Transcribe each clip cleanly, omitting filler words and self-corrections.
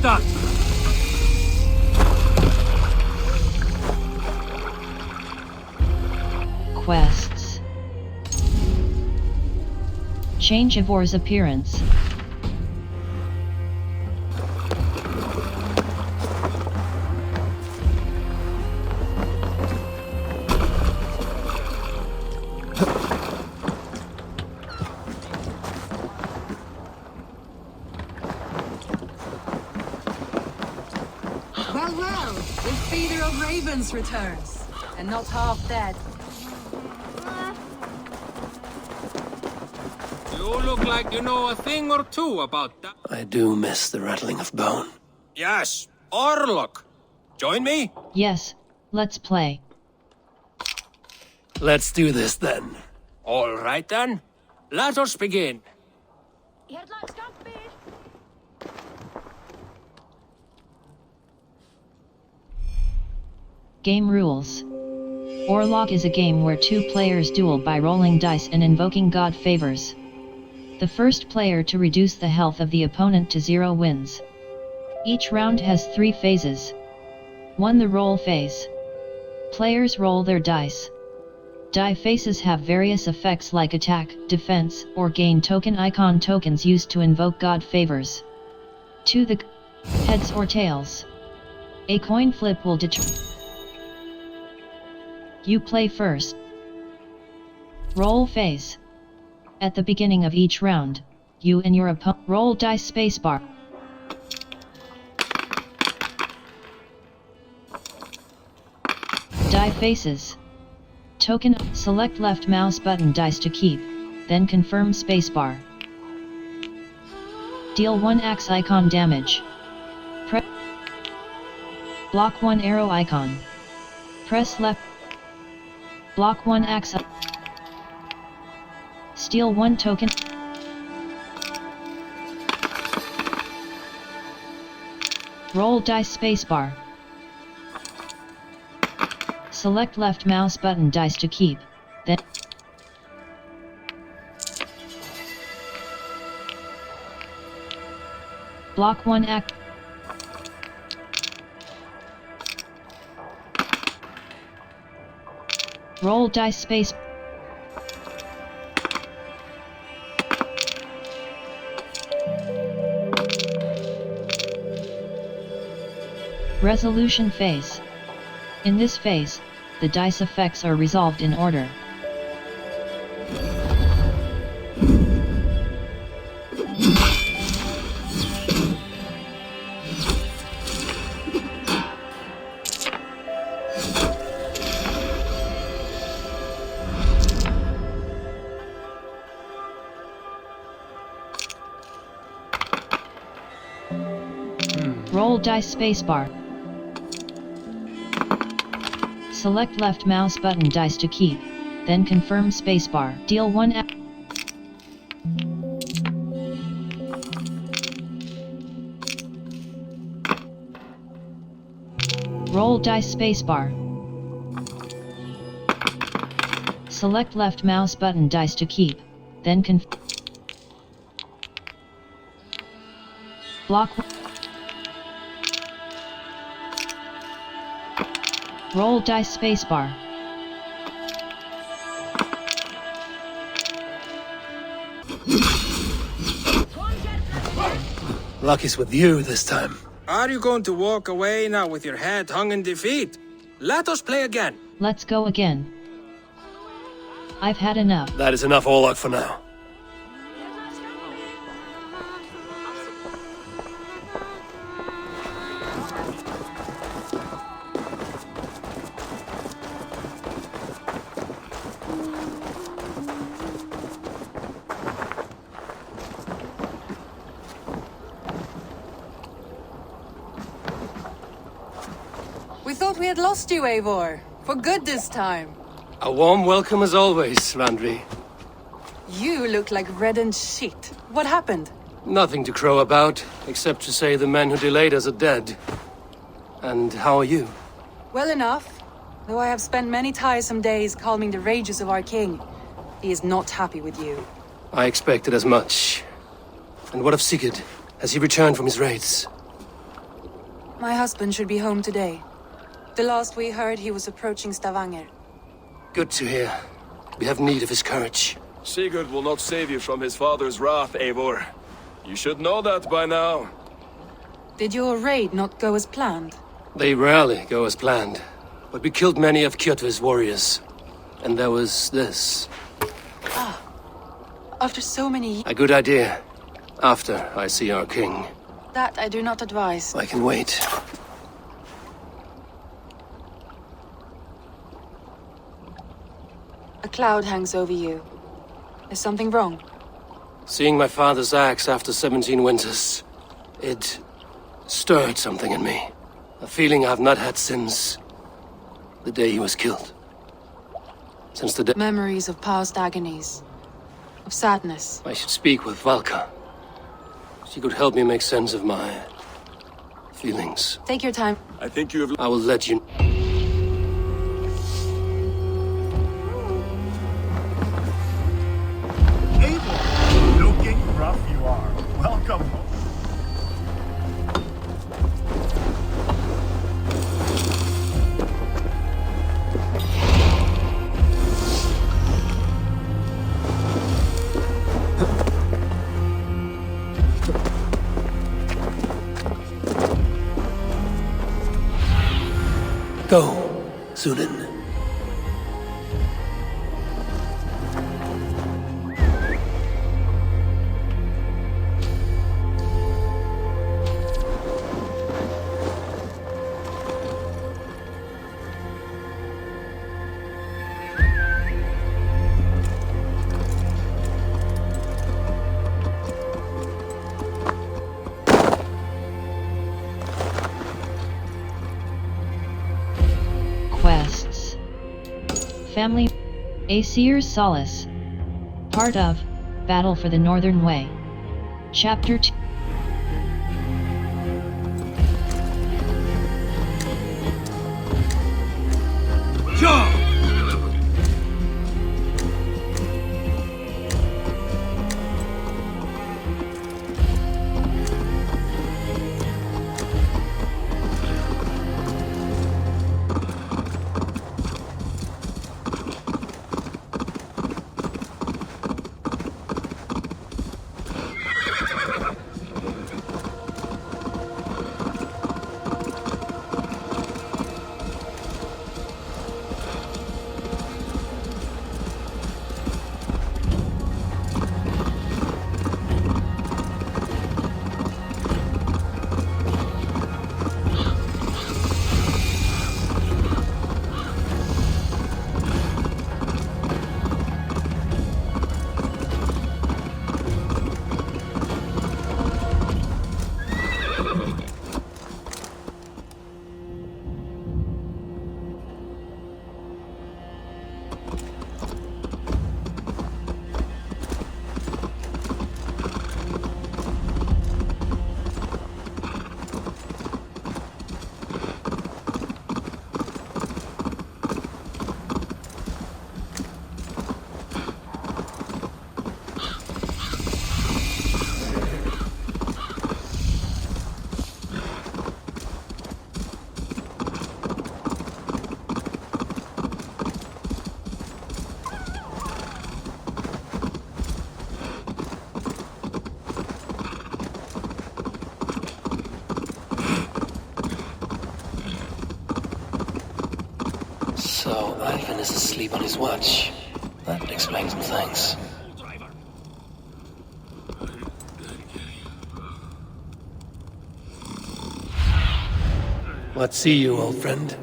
start. Quests. Change Ivor's appearance. Well, the feeder of ravens returns, and not half dead. You look like you know a thing or two about that. I do miss the rattling of bone. Yes, Orlok. Join me? Yes, let's play. Let's do this then. All right then. Let us begin. Game rules. Orlok is a game where two players duel by rolling dice and invoking god favors. The first player to reduce the health of the opponent to 0 wins. Each round has 3 phases. 1. The roll phase. Players roll their dice. Die phases have various effects like attack, defense, or gain token icon tokens used to invoke god favors. 2. The heads or tails. A coin flip will determine. You play first. Roll phase. At the beginning of each round, you and your opponent roll dice spacebar. Die phases. Token, select left mouse button dice to keep, then confirm spacebar. Deal 1 axe icon damage. Block 1 arrow icon. Press left. Block 1 axe. Steal 1 token. Roll dice spacebar. Select left mouse button dice to keep, then block 1 act. Roll dice space. Resolution phase. In this phase, the dice effects are resolved in order. Roll dice spacebar. Select left mouse button dice to keep, then confirm spacebar. Deal 1 act. Roll dice spacebar. Select left mouse button dice to keep, then block. Roll dice spacebar. Luck is with you this time. Are you going to walk away now with your head hung in defeat? Let us play again. Let's go again. I've had enough. That is enough Orlok for now. We thought we had lost you, Eivor. For good this time. A warm welcome as always, Randvi. You look like reddened shit. What happened? Nothing to crow about, except to say the men who delayed us are dead. And how are you? Well enough. Though I have spent many tiresome days calming the rages of our king. He is not happy with you. I expected as much. And what of Sigurd? Has he returned from his raids? My husband should be home today. The last we heard, he was approaching Stavanger. Good to hear. We have need of his courage. Sigurd will not save you from his father's wrath, Eivor. You should know that by now. Did your raid not go as planned? They rarely go as planned. But we killed many of Kjotve's warriors. And there was this. After so many A good idea. After I see our king. that I do not advise. I can wait. A cloud hangs over you. Is something wrong? Seeing my father's axe after 17 winters, it stirred something in me. A feeling I've not had since the day he was killed. Since the day Memories of past agonies. Of sadness. I should speak with Valka. She could help me make sense of my feelings. Take your time. I think you have... I will let you... Eivor, looking rough you are. Welcome home. Go, Sunan. Quests. Family. Aesir's Solace. Part of Battle for the Northern Way. Chapter 2. So, Ivan is asleep on his watch. That explains some things. What see you, old friend?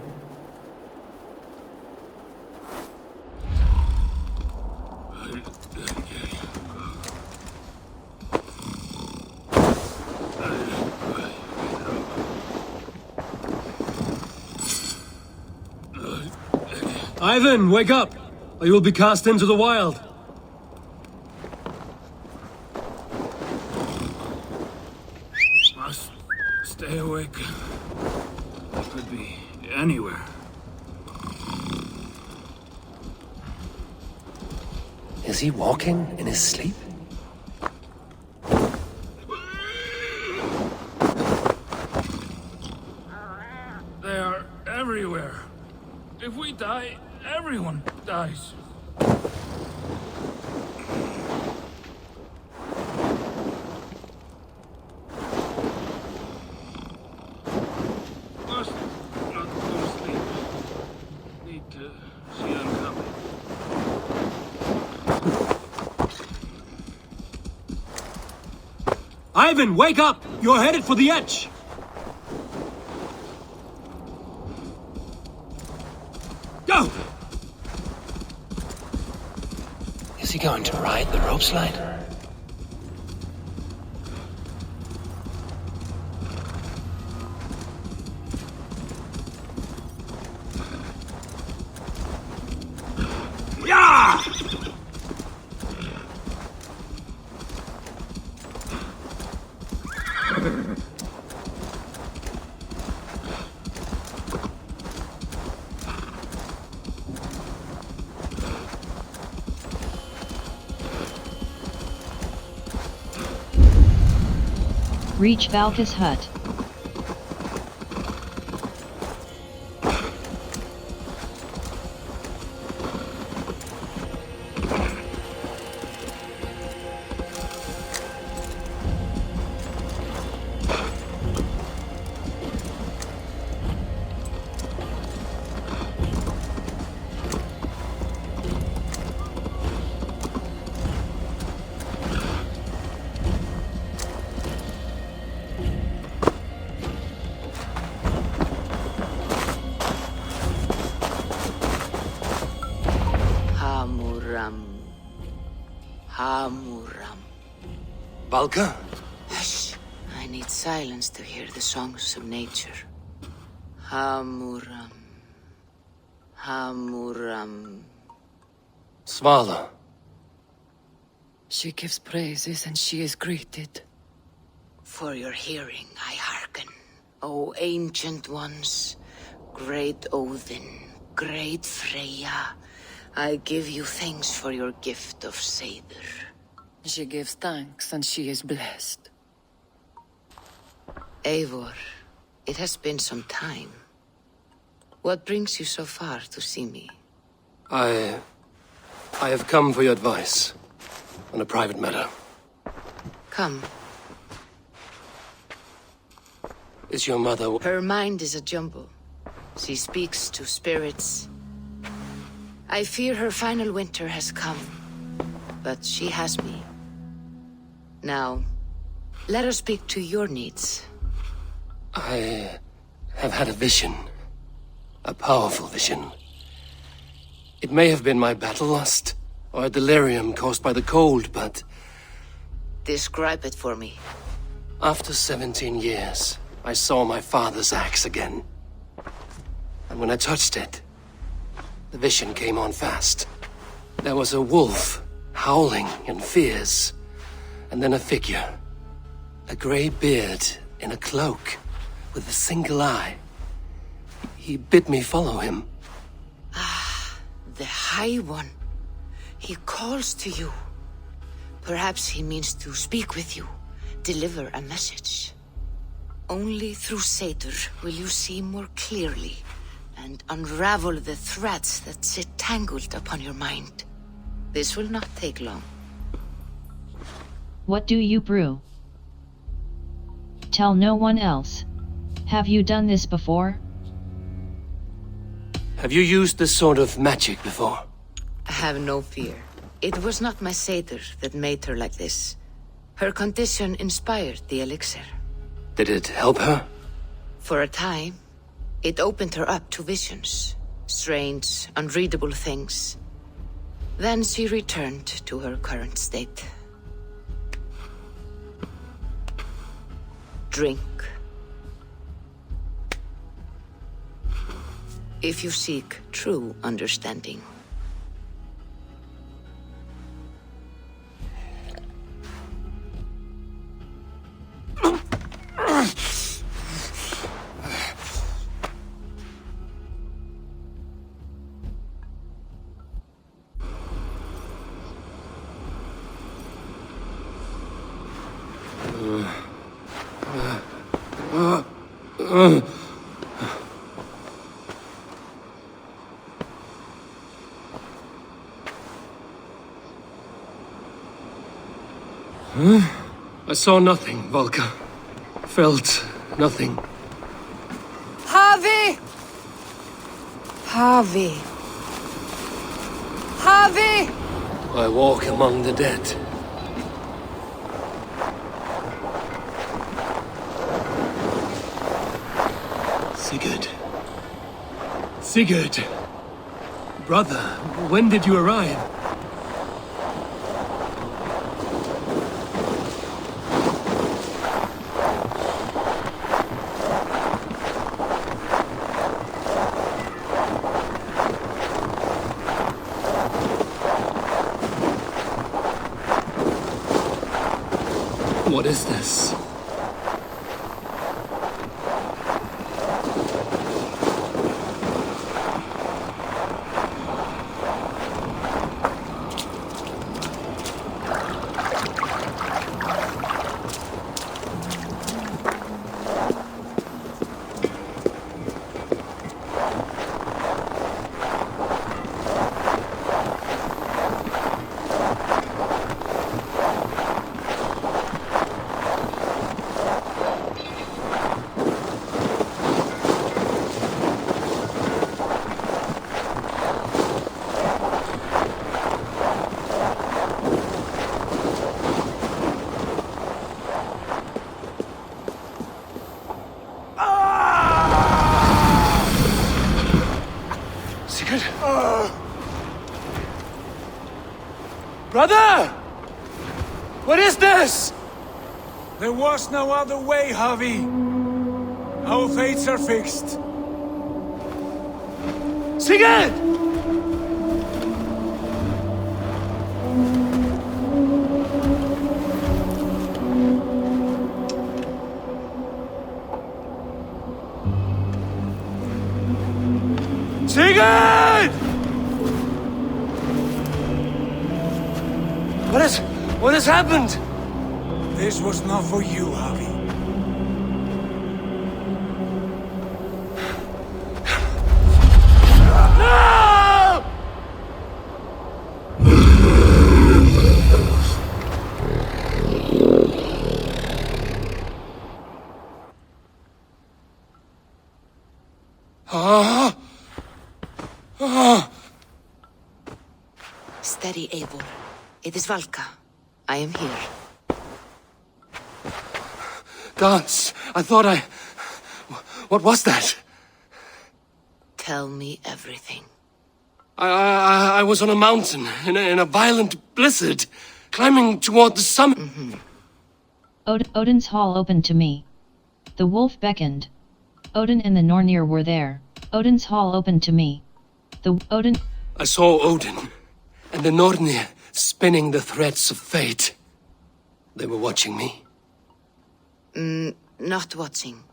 Ivan, wake up! Or you will be cast into the wild. Must stay awake. I could be anywhere. Is he walking in his sleep? everywhere. If we die, everyone dies. Must not go to sleep. Need to see them coming. Ivan, wake up! You're headed for the edge! Go! Is he going to ride the rope slide? Yeah! Reach Valka's hut. Hamuram. Balka? Hush. I need silence to hear the songs of nature. Hamuram. Hamuram. Svala. She gives praises and she is greeted. For your hearing I hearken, O ancient ones, great Odin, great Freya. I give you thanks for your gift of Seder. She gives thanks and she is blessed. Eivor, it has been some time. What brings you so far to see me? I have come for your advice on a private matter. Come. Is your mother... Her mind is a jumble. She speaks to spirits. I fear her final winter has come, but she has me. Now, let her speak to your needs. I have had a vision. A powerful vision. It may have been my battle lust, or a delirium caused by the cold, but... Describe it for me. After 17 years, I saw my father's axe again. And when I touched it, the vision came on fast. There was a wolf, howling and fierce, and then a figure. A grey beard in a cloak, with a single eye. He bid me follow him. Ah, the High One. He calls to you. Perhaps he means to speak with you, deliver a message. Only through Seder will you see more clearly and unravel the threads that sit tangled upon your mind. This will not take long. What do you brew? Tell no one else. Have you done this before? Have you used this sort of magic before? Have no fear. It was not my Seder that made her like this. Her condition inspired the elixir. Did it help her? For a time, it opened her up to visions. Strange, unreadable things. Then she returned to her current state. Drink. If you seek true understanding. I saw nothing, Volka. Felt nothing. Harvey! Harvey! Harvey! I walk among the dead. Sigurd. Sigurd! Brother, when did you arrive? What is this? Brother! What is this? There was no other way, Harvey. Our fates are fixed. Sigurd! Sigurd! What has happened? This was not for you, Harvey. No! Steady, Eivor. It is Valka. I am here. Gods, I thought I... What was that? Tell me everything. I was on a mountain in a violent blizzard, climbing toward the summit. Odin's hall opened to me. The wolf beckoned. Odin and the Nornir were there. Odin's hall opened to me. Odin... I saw Odin and the Nornir spinning the threads of fate. They were watching me. Not watching.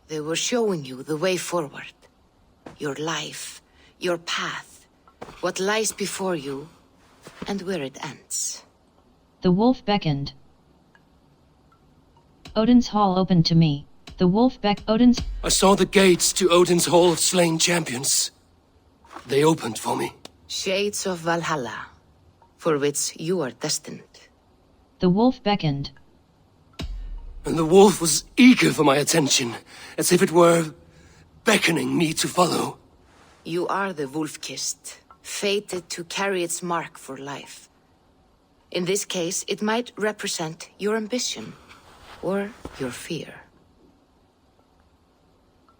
They were showing you the way forward. Your life, your path, what lies before you, and where it ends. The wolf beckoned. Odin's hall opened to me. The wolf Odin's... I saw the gates to Odin's Hall of Slain Champions. They opened for me. Shades of Valhalla, for which you are destined. The wolf beckoned. And the wolf was eager for my attention, as if it were beckoning me to follow. You are the wolf-kissed, fated to carry its mark for life. In this case, it might represent your ambition, or your fear.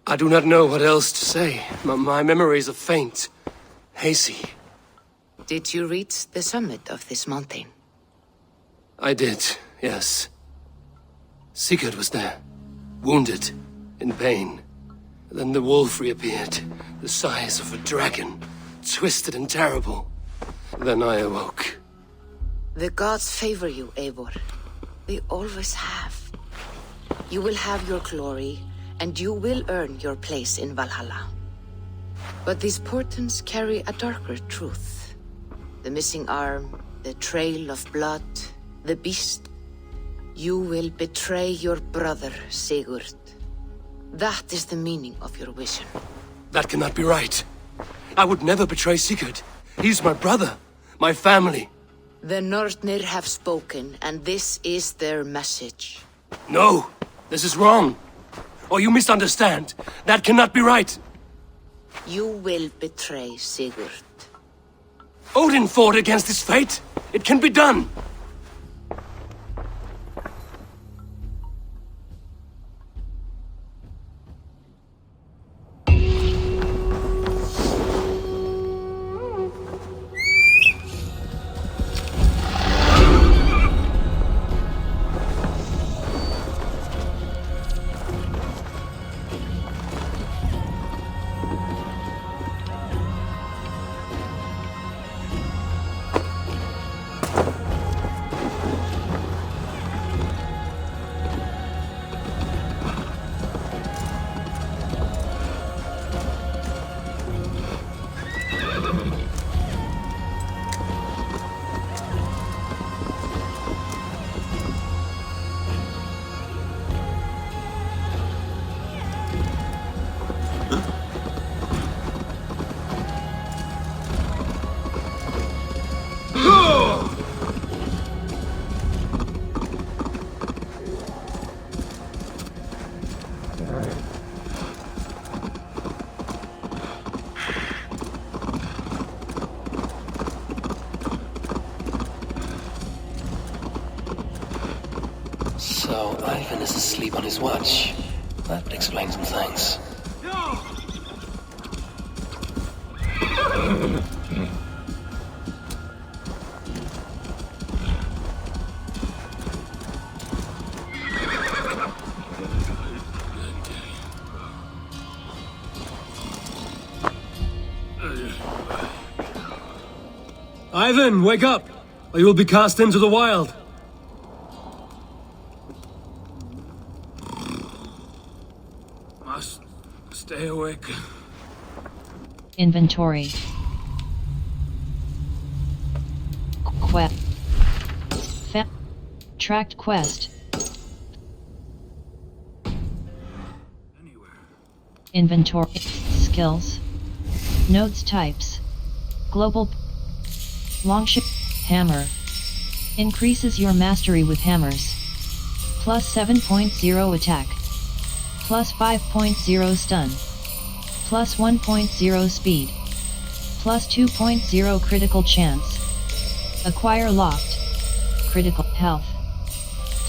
I do not know what else to say. My memories are faint, hazy. Did you reach the summit of this mountain? I did, yes. Sigurd was there, wounded, in pain. Then the wolf reappeared, the size of a dragon, twisted and terrible. Then I awoke. The gods favor you, Eivor. They always have. You will have your glory, and you will earn your place in Valhalla. But these portents carry a darker truth. The missing arm, the trail of blood, the beast. You will betray your brother, Sigurd. That is the meaning of your vision. That cannot be right. I would never betray Sigurd. He's my brother, my family. The Northnir have spoken, and this is their message. No! This is wrong! Or you misunderstand! That cannot be right! You will betray Sigurd. Odin fought against his fate! It can be done! So, Ivan is asleep on his watch. That would explain some things. Ivan, wake up! Or you will be cast into the wild. Must stay awake. Inventory. Tracked quest. Anywhere. Inventory. Skills. Notes types. Global. Longship. Hammer. Increases your mastery with hammers. Plus 7.0 attack. Plus 5.0 stun. Plus 1.0 speed. Plus 2.0 critical chance. Acquire locked. Critical health.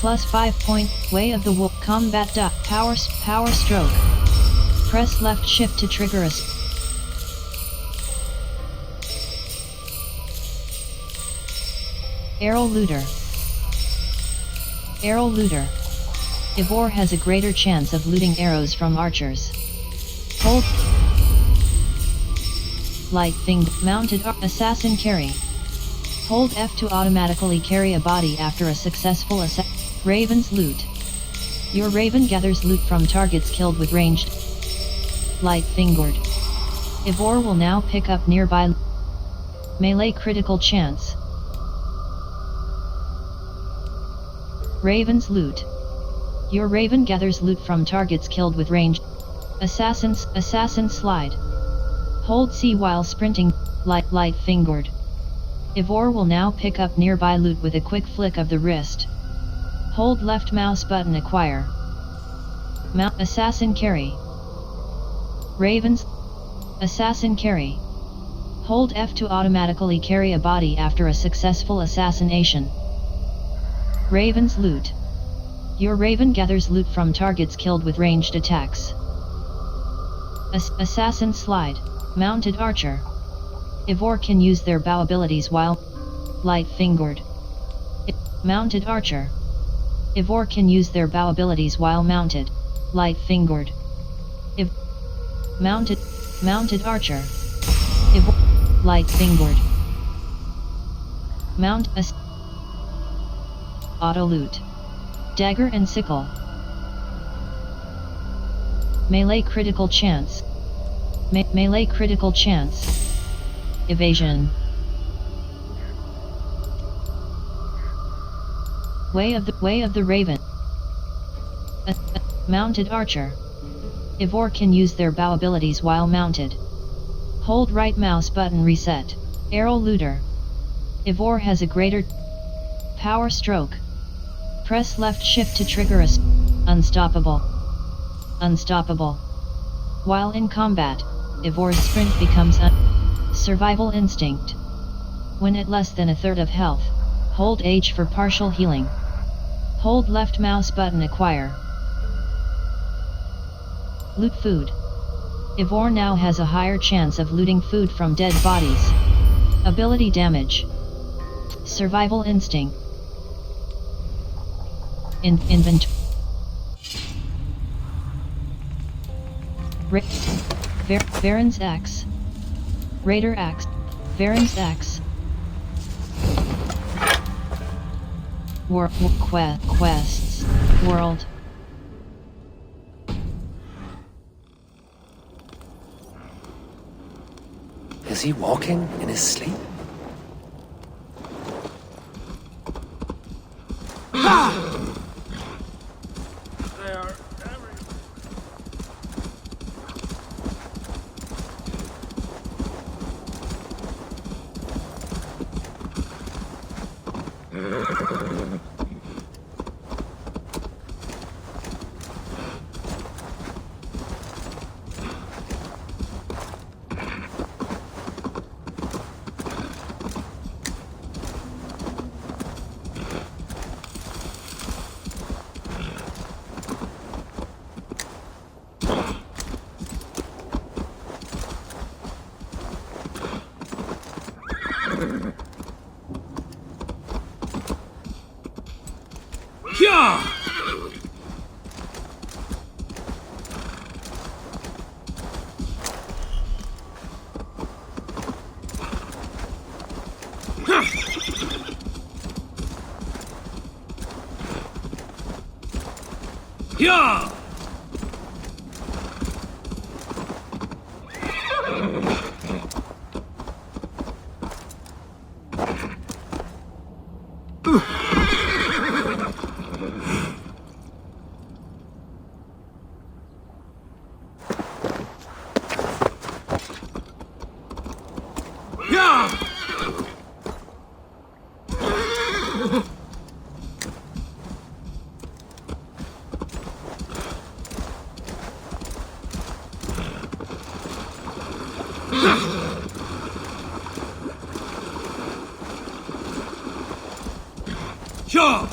Plus 5 point. Way of the Wolf. Combat. Power stroke. Press left shift to trigger a Arrow Looter. Arrow Looter. Ivor has a greater chance of looting arrows from archers. Hold. Light thing. Mounted assassin carry. Hold F to automatically carry a body after a successful Raven's loot. Your raven gathers loot from targets killed with ranged light fingered. Ivor will now pick up nearby melee critical chance. Raven's loot. Your raven gathers loot from targets killed with ranged assassin slide. Hold C while sprinting, light fingered. Ivor will now pick up nearby loot with a quick flick of the wrist. Hold left mouse button acquire. Mount assassin carry. Ravens. Assassin carry. Hold F to automatically carry a body after a successful assassination. Raven's loot. Your raven gathers loot from targets killed with ranged attacks. Assassin slide. Mounted archer. Ivor can use their bow abilities while light fingered. Mounted archer. Ivor can use their bow abilities while mounted, light fingered. Mounted archer. Ivor, light fingered. Mount auto loot. Dagger and sickle. Melee critical chance. Melee critical chance. Evasion. Way of the Raven. Mounted archer. Ivor can use their bow abilities while mounted. Hold right mouse button reset. Arrow looter. Ivor has a greater power stroke. Press left shift to trigger a unstoppable. Unstoppable. While in combat, Ivor's sprint becomes survival instinct. When at less than a third of health, hold H for partial healing. Hold left mouse button acquire. Loot food. Ivor now has a higher chance of looting food from dead bodies. Ability damage. Survival instinct. Inventory. Varen's Axe. Raider Axe. Varen's Axe. Quests. World. Is he walking in his sleep? Yeah! Sure!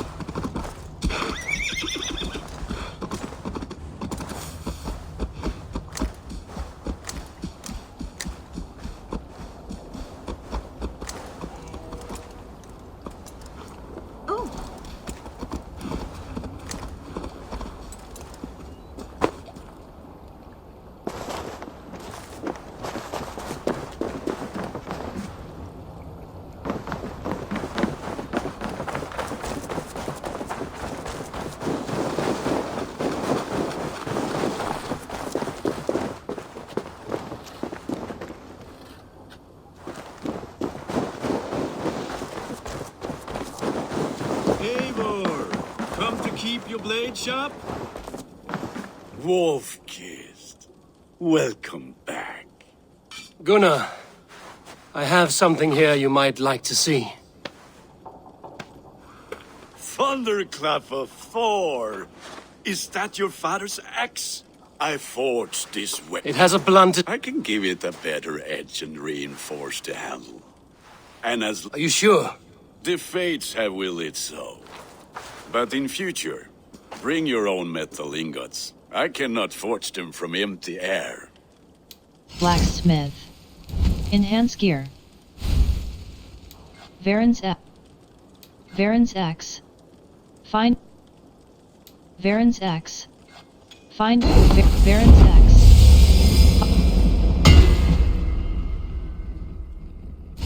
Keep your blade sharp? Wolf-Kissed, welcome back. Gunnar, I have something here you might like to see. Thunderclap of Thor! Is that your father's axe? I forged this weapon. It has a blunted... I can give it a better edge and reinforced the handle. And as... Are you sure? The fates have willed it so. But in future, bring your own metal ingots. I cannot forge them from empty air. Blacksmith. Enhance gear. Varen's Axe. Find Varen's Axe. Find Varen's Axe.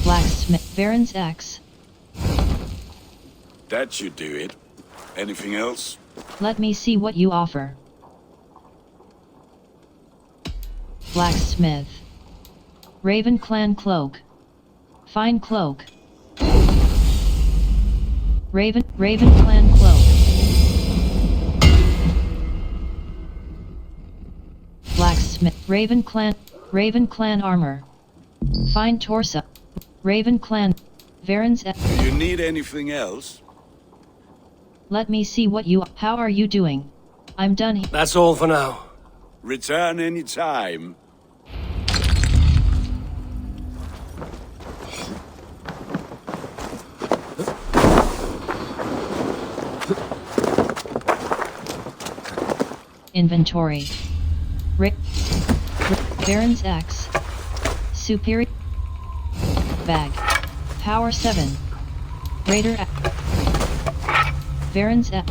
Blacksmith. Varen's Axe. That should do it. Anything else? Let me see what you offer. Blacksmith. Raven Clan Cloak. Fine Cloak. Raven Clan Cloak. Blacksmith. Raven Clan Armor. Fine Torso. Raven Clan Varen's Do you need anything else? Let me see what you. How are you doing? I'm done. That's all for now. Return any time. Inventory. Rick. Baron's X. Superior. Bag. Power 7. Raider. Baron's X.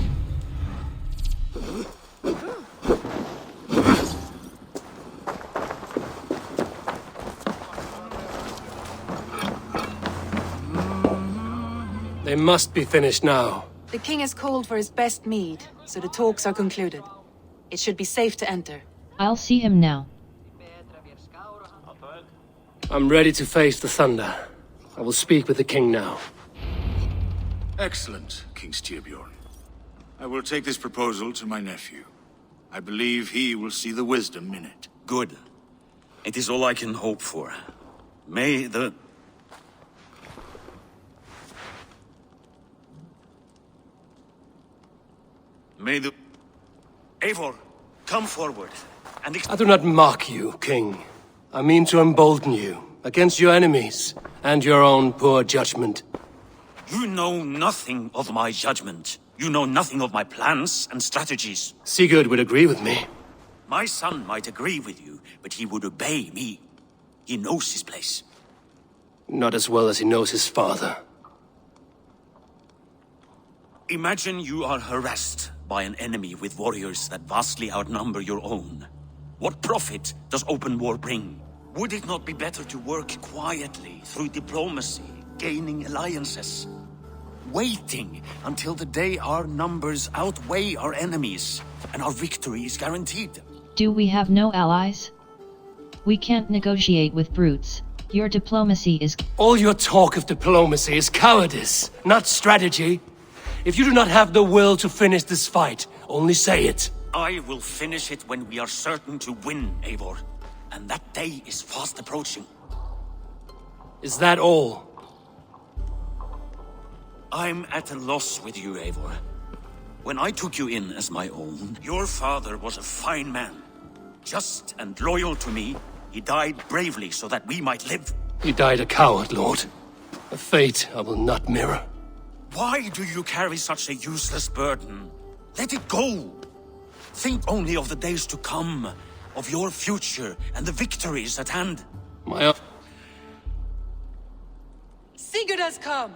They must be finished now. The king has called for his best mead, so the talks are concluded. It should be safe to enter. I'll see him now. I'm ready to face the thunder. I will speak with the king now. Excellent, King Styrbjorn. I will take this proposal to my nephew. I believe he will see the wisdom in it. Good. It is all I can hope for. May the... Eivor, come forward, and... I do not mock you, king. I mean to embolden you against your enemies and your own poor judgment. You know nothing of my judgment. You know nothing of my plans and strategies. Sigurd would agree with me. My son might agree with you, but he would obey me. He knows his place. Not as well as he knows his father. Imagine you are harassed by an enemy with warriors that vastly outnumber your own. What profit does open war bring? Would it not be better to work quietly through diplomacy, gaining alliances? Waiting until the day our numbers outweigh our enemies, and our victory is guaranteed. Do we have no allies? We can't negotiate with brutes. Your diplomacy is... All your talk of diplomacy is cowardice, not strategy. If you do not have the will to finish this fight, only say it. I will finish it when we are certain to win, Eivor. And that day is fast approaching. Is that all? I'm at a loss with you, Eivor. When I took you in as my own, your father was a fine man. Just and loyal to me, he died bravely so that we might live. He died a coward, Lord. A fate I will not mirror. Why do you carry such a useless burden? Let it go! Think only of the days to come, of your future and the victories at hand. Sigurd has come!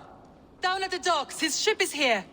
Down at the docks, his ship is here!